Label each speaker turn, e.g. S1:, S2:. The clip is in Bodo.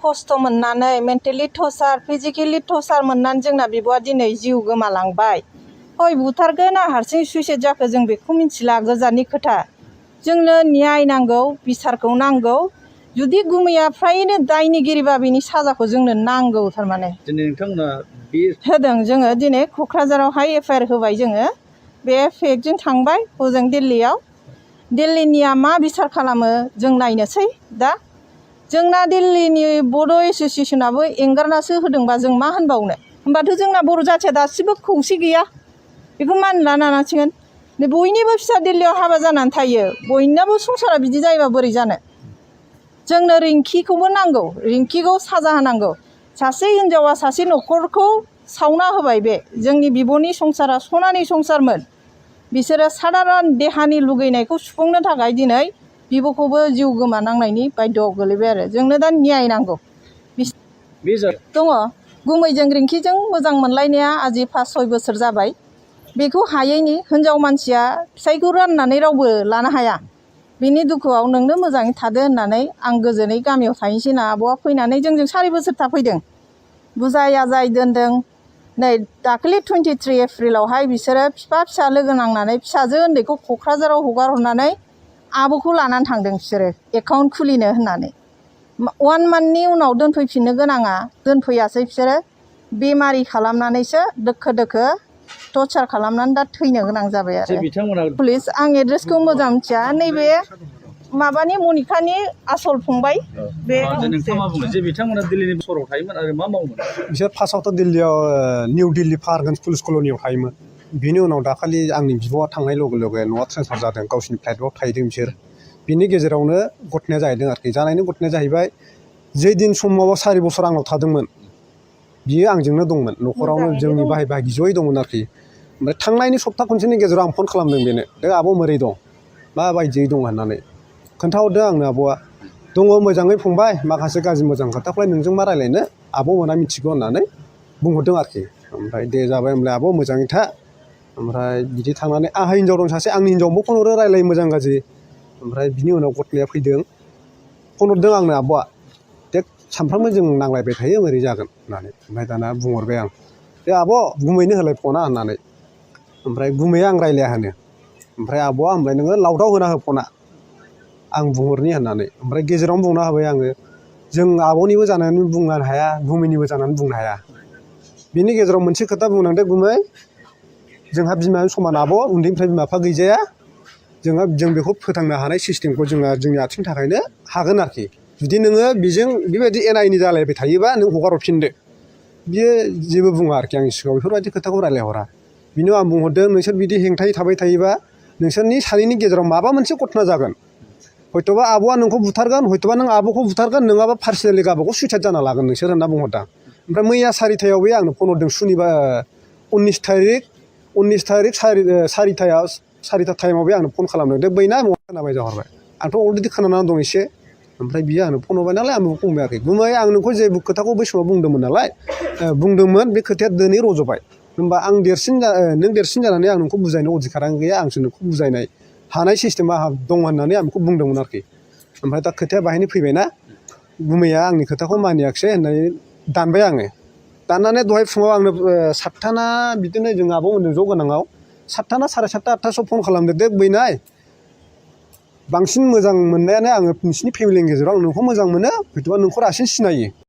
S1: खस्थ' मोननानै मेन्टेलि टर्चार फिजिकेलि टर्चार मोननानै जोंना बिब'आ दिनै जिउ गोमालांबाय हय बुथारगोन ना हारसिं सुइसाइड जाखो जों बेखौ मिथिला गोजाननि खोथा जोंनो न्याय नांगौ बिसारखौ नांगौ जुदि गुमैया फ्रायनो दायनिगिरिबा बिनि साजाखौ जोंनो नांगौ थारमाने
S2: दिनै नोंथांमोना बे
S1: होदों जोङो दिनै क'क्राझारावहाय FIR होबाय जोङो बे फेक्टजों थांबाय हजों दिल्लीयाव दिल्लीनिया मा बिसार खालामो जों नायनोसै दा जोंना दिल्लीनि बड' एस'सियेसनाबो एंगारनासो होदोंबा जों मा होनबावनो होमबाथ' जोंना बर' जाथिया दासिमबो खौसे गैया बेखौ मानिना लानांसिगोन बयनिबो फिसा दिल्लीयाव हाबा जानानै थायो बयनाबो संसारा बिदि जायोबा बोरै जानो जोंनो रिंकिखौबो नांगौ रिंकिखौ साजा होनांगौ सासे हिनजावा सासे न'खरखौ सावना होबाय बे जोंनि बिब'नि संसारा सनानि संसारमोन बिसोरो साधारन देहानि लुगैनायखौ सुफुंनो थाखाय दिनै बिब'खौबो जिउ गोमानांनायनि बायद'आव गोलैबाय आरो जोंनो दा न्याय नांगौ दङ गुमैजों रिंकिजों मोजां मोनलायनाया आजि 5-6 बोसोर जाबाय बेखौ हायैनि हिनजाव मानसिया फिसायखौ राननानै रावबो लानो हाया बिनि दुखुआव नोंनो मोजाङै थादो होननानै आं गोजोनै गामियाव थाहैनोसै होनना आब'आ फैनानै जोंजों 4 बोसोर थाफैदों बुजाय आजाय दोनदों नै दाखालि 23 एप्रिलावहाय बिसोरो बिफा फिसा लोगो नांनानै फिसाजो उन्दैखौ क'क्राझाराव हगार हरनानै आब'खौ लानानै थांदों बिसोरो एकाउन्ट खुलिनो होननानै 1 मान्थनि उनाव दोनफैफिननो गोनाङा दोनफैयासै बिसोरो बेमारि खालामनानैसो दोखो दोखो टर्चार खालामनानै दा थैनो गोनां जाबाय आरो पुलिस आं एड्रेसखौ मोजां मिथिया नैबे माबानि मनिकानि आसल फंबाय बे
S2: नोंथाङा बुङो जे बिथांमोना दिल्लीनि सहराव थायोमोन आरो मा मावोमोन
S3: बिसोर फार्स्टआवथ' दिल्लीयाव निउ दिल्ली फारगन्स पुलिस कल'नियाव थायोमोन बिनि उनाव दाखालि आंनि बिब'आ थांनाय लोगो लोगो न'आ ट्रेन्सफार जादों गावसिनि फ्लाइटआव थाहैदों बिसोर बिनि गेजेरावनो घटनाया जाहैदों आरोखि जानायनि घटनाया जाहैबाय जे दिन समाव 4 बोसोर आंनाव थादोंमोन बियो आंजोंनो दंमोन न'खरावनो जोंनि बाहाय बाहागि जयै दंमोन आरोखि ओमफ्राय थांनायनि सप्ता खनसेनि गेजेराव आं फन खालामदों बेनो आब' मोरै दं माबायदियै दं होननानै खोन्थाहरदों आंनो आब'आ दङ मोजाङै फंबाय माखासे गाज्रि मोजां खोथाखौलाय नोंजों मा रायज्लायनो आब' मोना मिथिगौ होननानै बुंहरदों आरोखि ओमफ्राय दे जाबाय होमब्लाय आब' मोजाङै था ओमफ्राय बिदि थांनानै आंहा हिनजाव दं सासे आंनि हिनजावबो फन हरो रायज्लायो मोजां गाज्रि ओमफ्राय बिनि उनाव घटनाया फैदों फन हरदों आंनो आब'आ दे सानफ्रामबो जों नांलायबाय थायो बोरै जागोन होननानै ओमफ्राय दाना बुंहरबाय आं दे आब' गुमैनो होलाय फना होननानै ओमफ्राय गुमैया आं रायज्लाया होनो ओमफ्राय आब'आ होमब्लाय नोङो लाउदाव होना हो फना आं बुंहरनि होननानै ओमफ्राय गेजेरावनो बुंना होबाय आङो जों आब'निबो जानानै बुंनो हाया गुमैनिबो जानानै बुंनो हाया बिनि गेजेराव मोनसे खोथा बुंनांदों गुमै जोंहा बिमाजों समान आब' उन्दैनिफ्राय बिमा बिफा गैजाया जों बेखौ फोथांनो हानाय सिस्टेमखौ जोंनि आथिंनि थाखायनो हागोन आरोखि जुदि नोङो बेजों बेबायदि एना एनि जालायबाय थायोबा नों हगार हरफिनदो बियो जेबो बुङा आरोखि आंनि सिगाङाव बेफोरबायदि खोथाखौ रायज्लायहरा बिनि उनाव आं बुंहरदों नोंसोर बिदि हेंथायै थाबाय थायोबा नोंसोरनि सानैनि गेजेराव माबा मोनसे घटना जागोन हयथ'बा आब'आ नोंखौ बुथारगोन हयथ'बा नों आब'खौ बुथारगोन नङाबा पार्सनेलि गावबागाव सुइसाइड जाना लागोन नोंसोर होनना बुंहरदां ओमफ्राय मैया 4थायाव बे आंनो फन हरदों सुनिबार 19 थारिख 4था टाइमाव बे आंनो फन खालामदों दे बैना खोनाबाय जाहरबाय आंथ' अलरेडि खोनानानै दं एसे ओमफ्राय बियो आंनो फन हरबाय नालाय आं बेखौ बुंबाय आरोखि गुमै आं नोंखौ जे खोथाखौ बै समाव बुंदोंमोन नालाय बुंदोंमोन बे खोथाया दिनै रज'बाय होमबा आं नों देरसिन जानानै आं नोंखौ बुजायनो अधिकारानो गैया आंसो नोंखौ बुजायनाय हानाय सिस्टेमा दं होननानै आं बेखौ बुंदोंमोन आरोखि ओमफ्राय दा खोथाया बाहायनो फैबायना गुमैया आंनि खोथाखौ मानियाखिसै होननानै दानबाय आङो दाननानै दहाय फुङाव आंनो 7था ना बिदिनो जों आब'मोनजों ज' गोनाङाव 7था ना 7:30 8थासोआव फन खालामदो दे बैनाय बांसिन मोजां मोननायानो आङो नोंसिनि फेमिलिनि गेजेराव आं नोंखौ मोजां मोनो हयथ'बा नोंखौ रासिन सिनायो